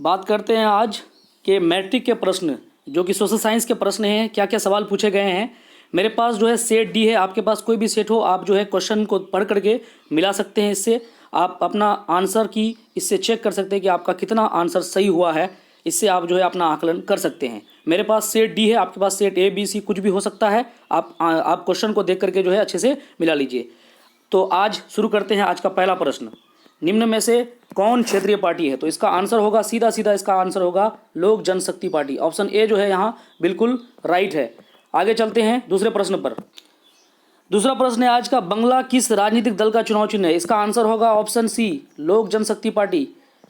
बात करते हैं आज के मैट्रिक के प्रश्न जो कि सोशल साइंस के प्रश्न हैं। क्या क्या सवाल पूछे गए हैं। मेरे पास जो है सेट डी है, आपके पास कोई भी सेट हो आप जो है क्वेश्चन को पढ़ करके मिला सकते हैं। इससे आप अपना आंसर की इससे चेक कर सकते हैं कि आपका कितना आंसर सही हुआ है। इससे आप जो है अपना आकलन कर सकते हैं। मेरे पास सेट डी है, आपके पास सेट ए बी सी कुछ भी हो सकता है। आप क्वेश्चन को देख करके जो है अच्छे से मिला लीजिए। तो आज शुरू करते हैं। आज का पहला प्रश्न, निम्न में से कौन क्षेत्रीय पार्टी है। तो इसका आंसर होगा सीधा सीधा, इसका आंसर होगा लोक जनशक्ति पार्टी। ऑप्शन ए जो है यहाँ बिल्कुल राइट है। आगे चलते हैं दूसरे प्रश्न पर। दूसरा प्रश्न है आज का, बंगला किस राजनीतिक दल का चुनाव चिन्ह है। इसका आंसर होगा ऑप्शन सी लोक जनशक्ति पार्टी।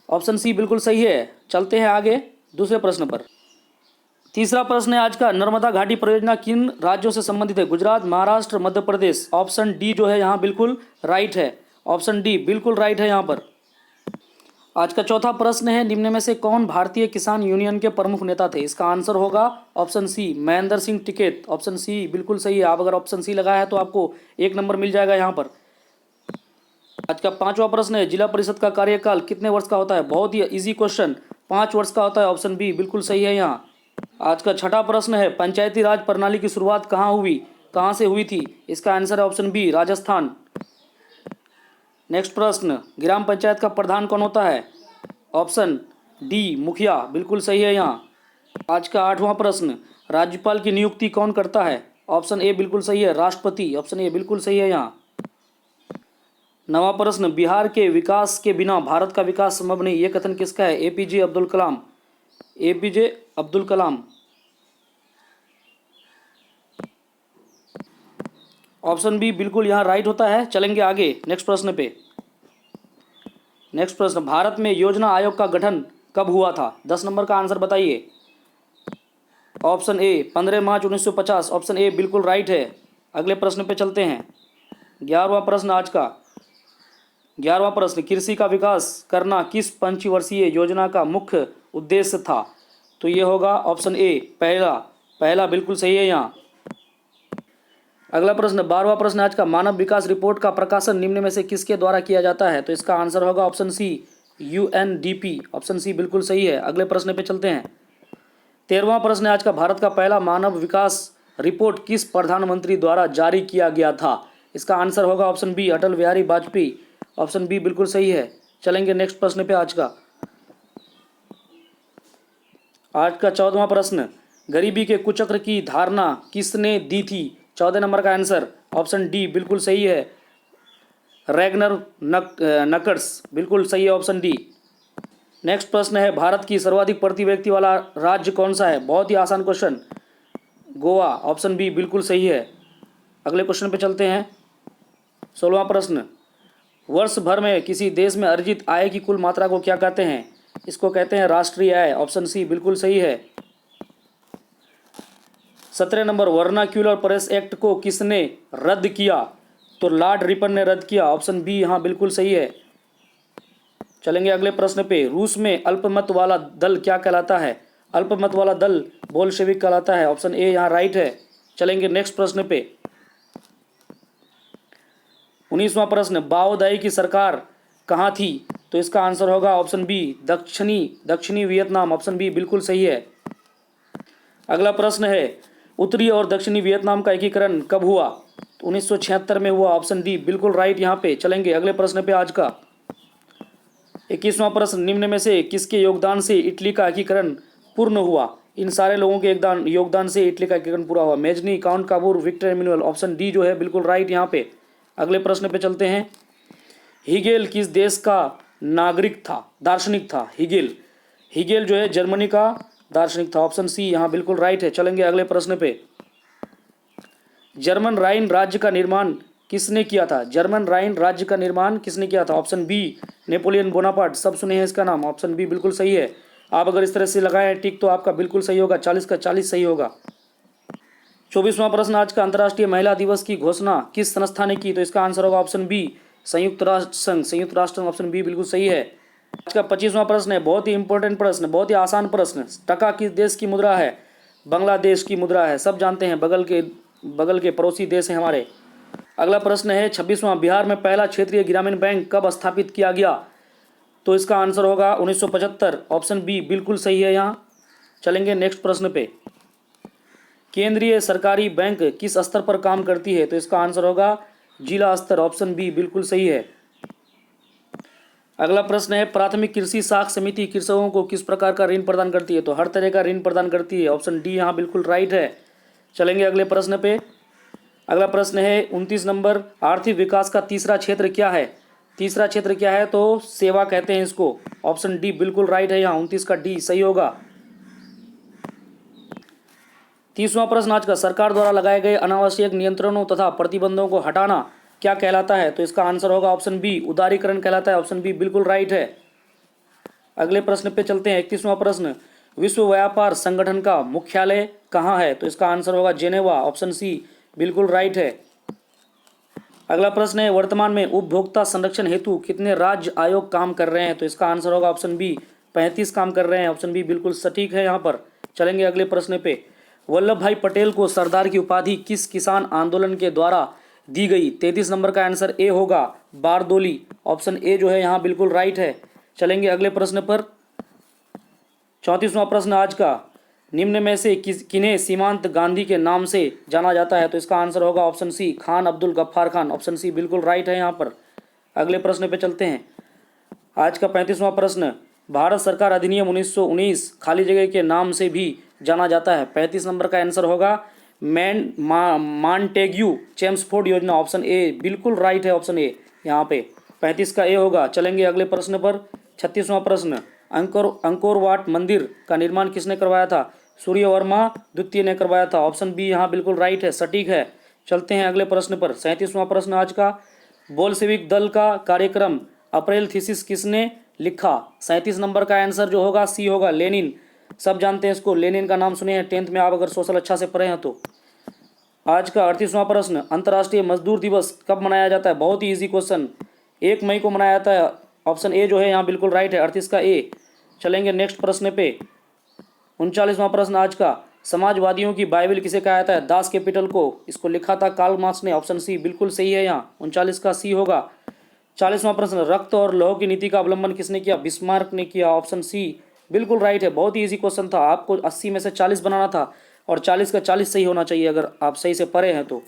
ऑप्शन सी बिल्कुल सही है। चलते हैं आगे दूसरे प्रश्न पर। तीसरा प्रश्न है आज का, नर्मदा घाटी परियोजना किन राज्यों से संबंधित है। गुजरात, महाराष्ट्र, मध्य प्रदेश। ऑप्शन डी जो है यहाँ बिल्कुल राइट है। ऑप्शन डी बिल्कुल राइट है यहाँ पर। आज का चौथा प्रश्न है, निम्न में से कौन भारतीय किसान यूनियन के प्रमुख नेता थे। इसका आंसर होगा option C Mahendra Singh Tikait. Option C बिल्कुल सही है। आप अगर ऑप्शन सी लगाया है तो आपको 1 नंबर मिल जाएगा यहाँ पर। आज का पांचवा प्रश्न है, जिला परिषद का कार्यकाल कितने वर्ष का होता है। बहुत ही इजी क्वेश्चन, 5 वर्ष का होता है। ऑप्शन बी बिल्कुल सही है यहाँ। आज का छठा प्रश्न है, पंचायती राज प्रणाली की शुरुआत कहाँ से हुई थी। इसका आंसर है ऑप्शन बी राजस्थान। नेक्स्ट प्रश्न, ग्राम पंचायत का प्रधान कौन होता है। ऑप्शन डी मुखिया। बिल्कुल सही है यहाँ। आज का आठवां प्रश्न, राज्यपाल की नियुक्ति कौन करता है। ऑप्शन ए बिल्कुल सही है राष्ट्रपति। ऑप्शन ए बिल्कुल सही है यहाँ। नवां प्रश्न, बिहार के विकास के बिना भारत का विकास संभव नहीं, ये कथन किसका है। APJ Abdul Kalam. APJ Abdul Kalam. Option B बिल्कुल यहाँ राइट होता है। चलेंगे आगे नेक्स्ट प्रश्न पे। नेक्स्ट प्रश्न, भारत में योजना आयोग का गठन कब हुआ था। 10 नंबर का आंसर बताइए। Option A 15 March 1950। Option A बिल्कुल राइट है। अगले प्रश्न पे चलते हैं। 11वां प्रश्न आज का 11वां प्रश्न, कृषि का विकास करना किस पंचवर्षीय योजना का मुख्य उद्देश्य था। तो ये होगा ऑप्शन ए पहला बिल्कुल सही है यहाँ। अगला प्रश्न 12वां प्रश्न आज का, मानव विकास रिपोर्ट का प्रकाशन निम्न में से किसके द्वारा किया जाता है। तो इसका आंसर होगा option C UNDP. Option C बिल्कुल सही है। अगले प्रश्न पे चलते हैं। 13वां प्रश्न आज का, भारत का पहला मानव विकास रिपोर्ट किस प्रधानमंत्री द्वारा जारी किया गया था। इसका आंसर होगा option B Atal Bihari Vajpayee. Option B बिल्कुल सही है। चलेंगे नेक्स्ट प्रश्न पे। आज का 14वां प्रश्न, गरीबी के कुचक्र की धारणा किसने दी थी। 14 नंबर का आंसर ऑप्शन डी बिल्कुल सही है रैगनर नकर्स। बिल्कुल सही है ऑप्शन डी। नेक्स्ट प्रश्न है, भारत की सर्वाधिक प्रति व्यक्ति वाला राज्य कौन सा है। बहुत ही आसान क्वेश्चन, गोवा। ऑप्शन बी बिल्कुल सही है। अगले क्वेश्चन पे चलते हैं। 16वां प्रश्न, वर्ष भर में किसी देश में अर्जित आय की कुल मात्रा को क्या कहते हैं। इसको कहते हैं राष्ट्रीय आय। ऑप्शन सी बिल्कुल सही है। 17 नंबर, वर्नाक्यूलर प्रेस एक्ट को किसने रद्द किया। तो लॉर्ड रिपन ने रद्द किया। ऑप्शन बी यहाँ बिल्कुल सही है। चलेंगे अगले प्रश्न पे। रूस में अल्पमत वाला दल क्या कहलाता है। अल्पमत वाला दल बोल्शेविक कहलाता है। ऑप्शन ए यहाँ राइट है। चलेंगे नेक्स्ट प्रश्न पे। 19वां प्रश्न, बाओदाई की सरकार कहाँ थी। तो इसका आंसर होगा ऑप्शन बी दक्षिणी वियतनाम। ऑप्शन बी बिल्कुल सही है। अगला प्रश्न है, उत्तरी और दक्षिणी वियतनाम का एकीकरण कब हुआ। 1976 में हुआ। ऑप्शन डी बिल्कुल राइट यहाँ पे। चलेंगे अगले प्रश्न पे। आज का 21वां प्रश्न, निम्न में से किसके योगदान से इटली का एकीकरण पूर्ण हुआ। इन सारे लोगों के योगदान से इटली का एकीकरण पूरा हुआ। Mazzini, Count Cavour, Victor Emmanuel. Option D जो है बिल्कुल राइट यहाँ पे। अगले प्रश्न पे चलते हैं। हिगेल किस देश का दार्शनिक था। हिगेल जो है जर्मनी का दार्शनिक था। ऑप्शन सी यहाँ बिल्कुल राइट है। चलेंगे अगले प्रश्न पे। जर्मन राइन राज्य का निर्माण किसने किया था। जर्मन राइन राज्य का निर्माण किसने किया था। Option B Napoleon Bonaparte. सब सुने हैं इसका नाम। ऑप्शन बी बिल्कुल सही है। आप अगर इस तरह से लगाएं टिक तो आपका बिल्कुल सही होगा। 40 का 40 सही होगा। 24वां प्रश्न आज का, अंतर्राष्ट्रीय महिला दिवस की घोषणा किस संस्था ने की। तो इसका आंसर होगा ऑप्शन बी संयुक्त राष्ट्र संघ। ऑप्शन बी बिल्कुल सही है। आज का 25वां प्रश्न है, बहुत ही इंपॉर्टेंट प्रश्न, बहुत ही आसान प्रश्न। टका किस देश की मुद्रा है। बांग्लादेश की मुद्रा है। सब जानते हैं, बगल के पड़ोसी देश हैं हमारे। अगला प्रश्न है 26वां, बिहार में पहला क्षेत्रीय ग्रामीण बैंक कब स्थापित किया गया। तो इसका आंसर होगा 1975, ऑप्शन बी बिल्कुल सही है यहाँ। चलेंगे नेक्स्ट प्रश्न पे। केंद्रीय सरकारी बैंक किस स्तर पर काम करती है? तो इसका आंसर होगा जिला स्तर, ऑप्शन बी बिल्कुल सही है। अगला प्रश्न है, प्राथमिक कृषि साख समिति कृषकों को किस प्रकार का ऋण प्रदान करती है? तो हर तरह का ऋण प्रदान करती है, ऑप्शन डी यहाँ बिल्कुल राइट है। चलेंगे अगले प्रश्न पे। अगला प्रश्न है 29 नंबर, आर्थिक विकास का तीसरा क्षेत्र क्या है? तीसरा क्षेत्र क्या है? तो सेवा कहते हैं इसको, ऑप्शन डी बिल्कुल राइट है यहाँ, 29 का डी सही होगा। 30वां प्रश्न आज का, सरकार द्वारा लगाए गए अनावश्यक नियंत्रणों तथा प्रतिबंधों को हटाना क्या कहलाता है? तो इसका आंसर होगा ऑप्शन बी उदारीकरण कहलाता है, ऑप्शन बी बिल्कुल राइट है। अगले प्रश्न पे चलते हैं। 31वां प्रश्न, विश्व व्यापार संगठन का मुख्यालय कहाँ है? तो इसका आंसर होगा जेनेवा, ऑप्शन सी बिल्कुल राइट है। अगला प्रश्न है, वर्तमान में उपभोक्ता संरक्षण हेतु कितने राज्य आयोग काम कर रहे हैं? तो इसका आंसर होगा ऑप्शन बी 35 काम कर रहे हैं, ऑप्शन बी बिल्कुल सटीक है यहाँ पर। चलेंगे अगले प्रश्न पे। वल्लभ भाई पटेल को सरदार की उपाधि किस किसान आंदोलन के द्वारा दी गई? 33 नंबर का आंसर ए होगा बारदोली, ऑप्शन ए जो है यहाँ बिल्कुल राइट है। चलेंगे अगले प्रश्न पर। 34वां प्रश्न आज का, निम्न में से किन्हें सीमांत गांधी के नाम से जाना जाता है? तो इसका आंसर होगा option C Khan Abdul Ghaffar Khan, option C बिल्कुल राइट है यहाँ पर। अगले प्रश्न पे चलते हैं। आज का 35वां प्रश्न, भारत सरकार अधिनियम 1919 खाली जगह के नाम से भी जाना जाता है? 35 नंबर का आंसर होगा मॉन्टेग्यू चेम्सफोर्ड योजना, ऑप्शन ए बिल्कुल राइट है, ऑप्शन ए यहाँ पे 35 का ए होगा। चलेंगे अगले प्रश्न पर। 36वां प्रश्न, अंकोर वाट मंदिर का निर्माण किसने करवाया था? सूर्यवर्मा द्वितीय ने करवाया था, ऑप्शन बी यहाँ बिल्कुल राइट है, सटीक है। चलते हैं अगले प्रश्न पर। 37वां प्रश्न आज का, बोल्शेविक दल का कार्यक्रम अप्रैल थीसिस किसने लिखा? 37 नंबर का आंसर जो होगा सी होगा लेनिन, सब जानते हैं इसको, लेनिन का नाम सुने हैं 10th में आप अगर सोशल अच्छा से पढ़े हैं तो। आज का 38वां प्रश्न, अंतर्राष्ट्रीय मजदूर दिवस कब मनाया जाता है? बहुत ही इजी क्वेश्चन, 1 मई को मनाया जाता है, ऑप्शन ए जो है यहाँ बिल्कुल राइट है, 38 का ए। चलेंगे नेक्स्ट प्रश्न पे। 39वां प्रश्न आज का, समाजवादियों की बाइबल किसे कहा जाता है? दास कैपिटल को, इसको लिखा था कार्ल मार्क्स ने, ऑप्शन सी बिल्कुल सही है यहाँ, 39 का सी होगा। 40वां प्रश्न, रक्त और लौह की नीति का अवलंबन किसने किया? बिस्मार्क ने किया, ऑप्शन सी बिल्कुल राइट है। बहुत ही इजी क्वेश्चन था, आपको 80 में से 40 बनाना था और 40 का 40 सही होना चाहिए अगर आप सही से पढ़े हैं तो।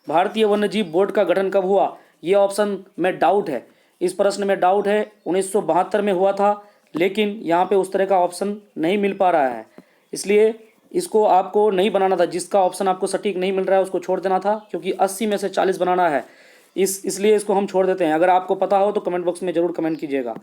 भारतीय वन्यजीव बोर्ड का गठन कब हुआ? ये ऑप्शन में डाउट है, इस प्रश्न में डाउट है। 1972 में हुआ था, लेकिन यहाँ पे उस तरह का ऑप्शन नहीं मिल पा रहा है, इसलिए इसको आपको नहीं बनाना था। जिसका ऑप्शन आपको सटीक नहीं मिल रहा है उसको छोड़ देना था, क्योंकि 80 में से 40 बनाना है, इसलिए इसको हम छोड़ देते हैं। अगर आपको पता हो तो कमेंट बॉक्स में जरूर कमेंट कीजिएगा।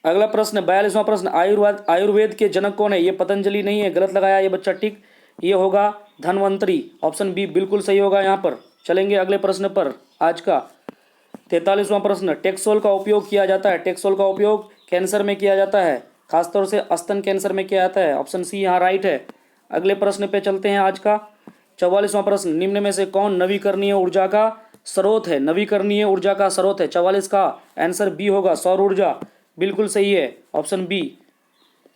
अगला प्रश्न 42वां प्रश्न, आयुर्वेद के जनक कौन है? ये पतंजलि नहीं है, गलत लगाया ये बच्चा टिक, ये होगा धन्वंतरी, ऑप्शन बी बिल्कुल सही होगा यहाँ पर। चलेंगे अगले प्रश्न पर। आज का 43वां प्रश्न, टेक्सोल का उपयोग किया जाता है? टेक्सोल का उपयोग कैंसर में किया जाता है, खासतौर से स्तन कैंसर में किया जाता है, ऑप्शन सी यहाँ राइट है। अगले प्रश्न पे चलते हैं। आज का 44वां प्रश्न, निम्न में से कौन नवीकरणीय ऊर्जा का स्रोत है? नवीकरणीय ऊर्जा का स्रोत है, 44 का आंसर बी होगा, सौर ऊर्जा, बिल्कुल सही है, ऑप्शन बी।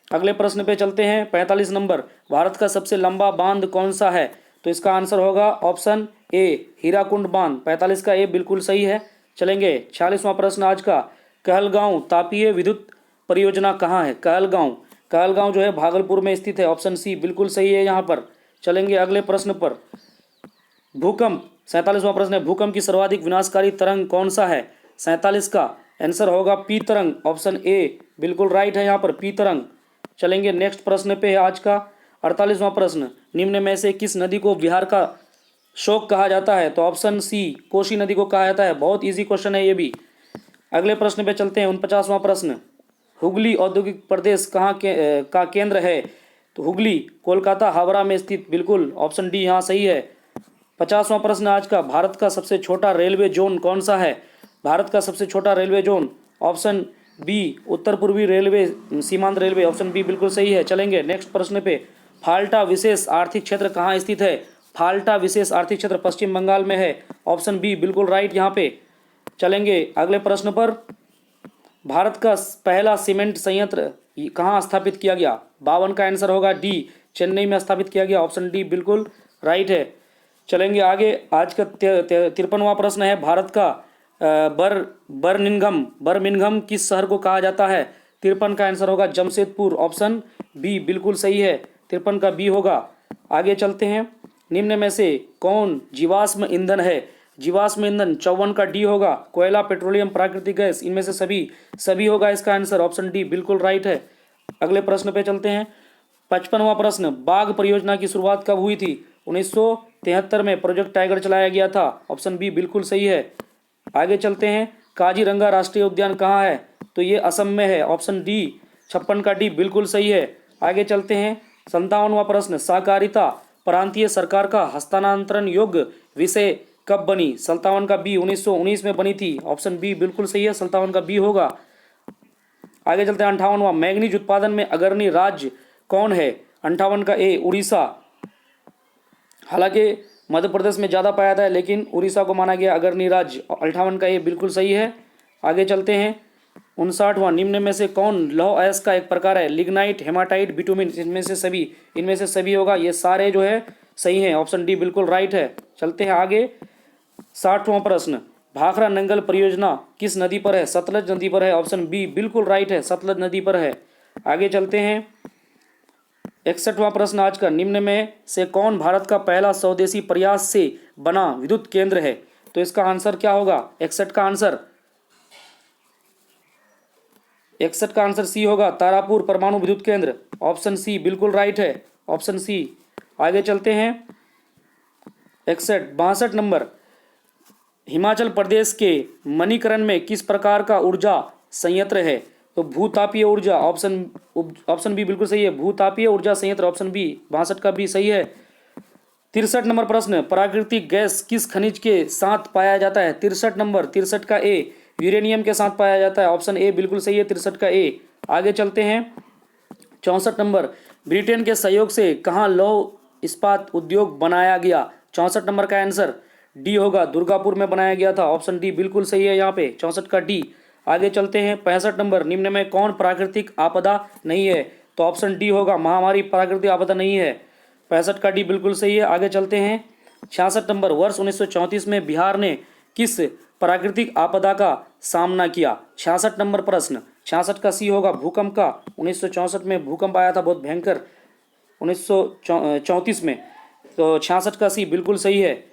अगले प्रश्न पे चलते हैं। 45 नंबर, भारत का सबसे लंबा बांध कौन सा है? तो इसका आंसर होगा ऑप्शन ए हीराकुंड बांध, 45 का ए बिल्कुल सही है। चलेंगे 46वां प्रश्न आज का, कहलगांव तापीय विद्युत परियोजना कहाँ है? कहलगांव जो है भागलपुर में स्थित है, ऑप्शन सी बिल्कुल सही है यहाँ पर। चलेंगे अगले प्रश्न पर। भूकंप, 47वां प्रश्न है, भूकंप की सर्वाधिक विनाशकारी तरंग कौन सा है? 47 का आंसर होगा पी तरंग, ऑप्शन ए बिल्कुल राइट है यहाँ पर, पी तरंग। चलेंगे नेक्स्ट प्रश्न पे है आज का 48वां प्रश्न, निम्न में से किस नदी को बिहार का शोक कहा जाता है? तो ऑप्शन सी कोसी नदी को कहा जाता है। बहुत इजी क्वेश्चन है ये भी। अगले प्रश्न पे चलते हैं। 49वां प्रश्न, हुगली औद्योगिक प्रदेश का केंद्र है? तो हुगली कोलकाता हावड़ा में स्थित, बिल्कुल ऑप्शन डी यहाँ सही है। 50वां प्रश्न आज का, भारत का सबसे छोटा रेलवे जोन कौन सा है? भारत का सबसे छोटा रेलवे जोन, ऑप्शन बी उत्तर पूर्वी रेलवे सीमांत रेलवे, ऑप्शन बी बिल्कुल सही है। चलेंगे नेक्स्ट प्रश्न पे। फाल्टा विशेष आर्थिक क्षेत्र कहाँ स्थित है? फाल्टा विशेष आर्थिक क्षेत्र पश्चिम बंगाल में है, ऑप्शन बी बिल्कुल राइट यहाँ पे। चलेंगे अगले प्रश्न पर। भारत का पहला सीमेंट संयंत्र कहाँ स्थापित किया गया? 52 का आंसर होगा डी, चेन्नई में स्थापित किया गया, ऑप्शन डी बिल्कुल राइट है। चलेंगे आगे। आज का 53वां प्रश्न है, भारत का बर्मिंघम किस शहर को कहा जाता है? 53 का आंसर होगा जमशेदपुर, ऑप्शन बी बिल्कुल सही है, 53 का बी होगा। आगे चलते हैं, निम्न में से कौन जीवाश्म ईंधन है? जीवाश्म ईंधन 54 का डी होगा, कोयला, पेट्रोलियम, प्राकृतिक गैस, इनमें से सभी होगा इसका आंसर, ऑप्शन डी बिल्कुल राइट है। अगले प्रश्न पे चलते हैं, 55वां प्रश्न, बाघ परियोजना की शुरुआत कब हुई थी? 1973 में प्रोजेक्ट टाइगर चलाया गया था, ऑप्शन बी बिल्कुल सही है। आगे चलते हैं, काजीरंगा राष्ट्रीय उद्यान कहाँ है? तो ये असम में है, ऑप्शन डी 56 का डी बिल्कुल सही है। आगे चलते हैं, 57वां प्रश्न, सहकारिता प्रांतीय सरकार का हस्तांतरण योग्य विषय कब बनी? 57 का बी 1919 में बनी थी, ऑप्शन बी बिल्कुल सही है, 57 का बी होगा। आगे चलते हैं, 58वां, मैंगनीज उत्पादन में अग्रणी राज्य कौन है? 58 का ए उड़ीसा, हालांकि मध्य प्रदेश में ज़्यादा पाया जाता है लेकिन उड़ीसा को माना गया अग्रणी राज्य, 58 का ए बिल्कुल सही है। आगे चलते हैं, 59वां, निम्न में से कौन लौह अयस्क का एक प्रकार है? लिग्नाइट, हेमाटाइट, बिटुमिन, इनमें से सभी होगा, ये सारे जो है सही हैं, ऑप्शन डी बिल्कुल राइट है। चलते हैं आगे, 60वां प्रश्न, भाखड़ा नंगल परियोजना किस नदी पर है? सतलज नदी पर है, ऑप्शन बी बिल्कुल राइट है, सतलज नदी पर है। आगे चलते हैं, 61वां प्रश्न आज का, निम्न में से कौन भारत का पहला स्वदेशी प्रयास से बना विद्युत केंद्र है? तो इसका आंसर क्या होगा? 61 का आंसर सी होगा, तारापुर परमाणु विद्युत केंद्र, ऑप्शन सी बिल्कुल राइट है, ऑप्शन सी। आगे चलते हैं, 62 नंबर, हिमाचल प्रदेश के मणिकरण में किस प्रकार का ऊर्जा संयंत्र है? तो भूतापीय ऊर्जा, ऑप्शन बी बिल्कुल सही है, भूतापीय ऊर्जा संयंत्र, ऑप्शन बी 62 का बी सही है। 63 नंबर प्रश्न, प्राकृतिक गैस किस खनिज के साथ पाया जाता है? 63 का ए यूरेनियम के साथ पाया जाता है, ऑप्शन ए बिल्कुल सही है, 63 का ए। आगे चलते हैं, 64 नंबर, ब्रिटेन के सहयोग से कहाँ लौह इस्पात उद्योग बनाया गया? 64 नंबर का आंसर डी होगा, दुर्गापुर में बनाया गया था, ऑप्शन डी बिल्कुल सही है यहाँ पे, 64 का डी। आगे चलते हैं, 65 नंबर, निम्न में कौन प्राकृतिक आपदा नहीं है? तो ऑप्शन डी होगा, महामारी प्राकृतिक आपदा नहीं है, 65 का डी बिल्कुल सही है। आगे चलते हैं, 66 नंबर, वर्ष 1934 में बिहार ने किस प्राकृतिक आपदा का सामना किया? 66 नंबर प्रश्न, 66 का सी होगा, भूकंप का, 1964 में भूकंप आया था बहुत भयंकर 1934 में, तो 66 का सी बिल्कुल सही है।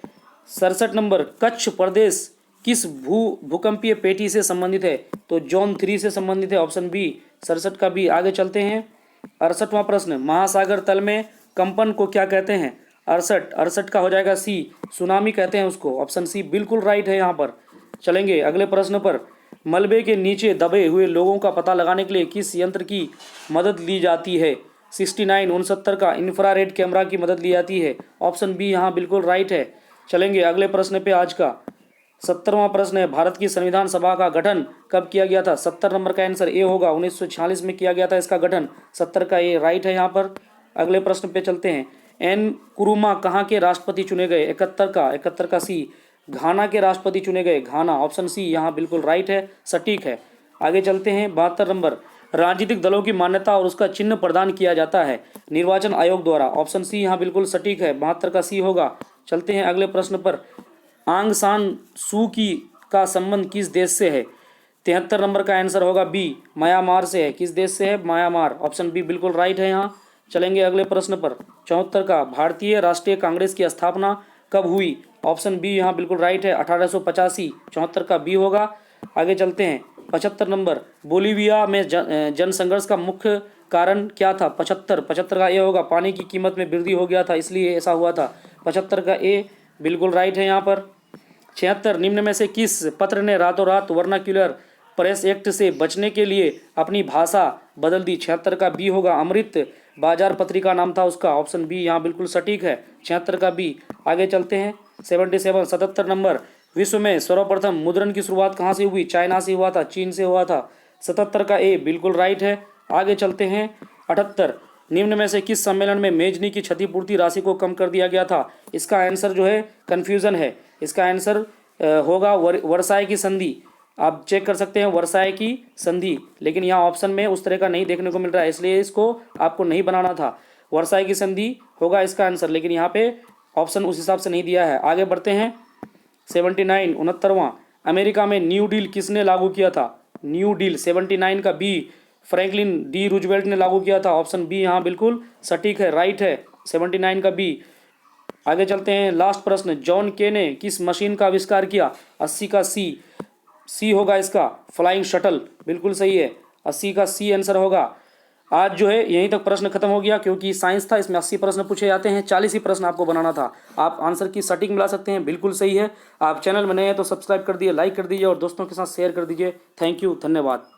67 नंबर, कच्छ प्रदेश किस भूकंपीय पेटी से संबंधित है? तो जोन 3 से संबंधित है, ऑप्शन बी 67 का बी। आगे चलते हैं, 68वां प्रश्न, महासागर तल में कंपन को क्या कहते हैं? 68 का हो जाएगा सी, सुनामी कहते हैं उसको, ऑप्शन सी बिल्कुल राइट है यहाँ पर। चलेंगे अगले प्रश्न पर, मलबे के नीचे दबे हुए लोगों का पता लगाने के लिए किस यंत्र की मदद ली जाती है? 69 का इंफ्रारेड कैमरा की मदद ली जाती है, ऑप्शन बी यहाँ बिल्कुल राइट है। चलेंगे अगले प्रश्न पे आज का, 70वां प्रश्न है, भारत की संविधान सभा का गठन कब किया गया था? 70 नंबर का आंसर ए होगा, 1946 में किया गया था इसका गठन, 70 का ए राइट है यहाँ पर। अगले प्रश्न पे चलते हैं, एन कुरुमा कहाँ के राष्ट्रपति चुने गए? 71 का सी, घाना के राष्ट्रपति चुने गए, घाना, ऑप्शन सी यहाँ बिल्कुल राइट है, सटीक है। आगे चलते हैं, 72 नंबर, राजनीतिक दलों की मान्यता और उसका चिन्ह प्रदान किया जाता है निर्वाचन आयोग द्वारा, ऑप्शन सी यहाँ बिल्कुल सटीक है, 72 का सी होगा। चलते हैं अगले प्रश्न पर, आंग सान सू की का संबंध किस देश से है? 73 नंबर का आंसर होगा बी, म्यांमार से है। किस देश से है? म्यांमार, ऑप्शन बी बिल्कुल राइट है यहाँ। चलेंगे अगले प्रश्न पर, 74 का, भारतीय राष्ट्रीय कांग्रेस की स्थापना कब हुई? ऑप्शन बी यहाँ बिल्कुल राइट है, 1885, 74 का बी होगा। आगे चलते हैं, 75 नंबर, बोलीविया में जन संघर्ष का मुख्य कारण क्या था? 75 का ए होगा, पानी की कीमत में वृद्धि हो गया था इसलिए ऐसा हुआ था, 75 का ए बिल्कुल राइट है यहाँ पर। 76, निम्न में से किस पत्र ने रातों रात वर्नाक्यूलर प्रेस एक्ट से बचने के लिए अपनी भाषा बदल दी? 76 का बी होगा, अमृत बाजार पत्रिका नाम था उसका, ऑप्शन बी यहाँ बिल्कुल सटीक है, 76 का बी। आगे चलते हैं, 77 नंबर, विश्व में सर्वप्रथम मुद्रण की शुरुआत कहाँ से हुई? चाइना से हुआ था, चीन से हुआ था, 77 का ए बिल्कुल राइट है। आगे चलते हैं, 78, निम्न में से किस सम्मेलन में मेजनी की क्षतिपूर्ति राशि को कम कर दिया गया था? इसका आंसर जो है कन्फ्यूज़न है, इसका आंसर होगा वर्साई की संधि, आप चेक कर सकते हैं वर्साई की संधि, लेकिन यहाँ ऑप्शन में उस तरह का नहीं देखने को मिल रहा है इसलिए इसको आपको नहीं बनाना था, वर्साई की संधि होगा इसका आंसर, लेकिन यहाँ पे ऑप्शन उस हिसाब से नहीं दिया है। आगे बढ़ते हैं, 79 69वां, अमेरिका में न्यू डील किसने लागू किया था? न्यू डील 79 का बी, फ्रैंकलिन डी रूजवेल्ट ने लागू किया था। ऑप्शन बी यहाँ बिल्कुल सटीक है, राइट है, 79 का बी। आगे चलते हैं, लास्ट प्रश्न, जॉन के ने किस मशीन का आविष्कार किया? 80 का सी होगा इसका, फ्लाइंग शटल, बिल्कुल सही है, 80 का सी आंसर होगा। आज जो है यहीं तक प्रश्न खत्म हो गया, क्योंकि साइंस था, इसमें 80 प्रश्न पूछे जाते हैं, 40 ही प्रश्न आपको बनाना था। आप आंसर की सटीक मिला सकते हैं, बिल्कुल सही है। आप चैनल में नए हैं तो सब्सक्राइब कर दिए, लाइक कर दीजिए और दोस्तों के साथ शेयर कर दीजिए। थैंक यू, धन्यवाद।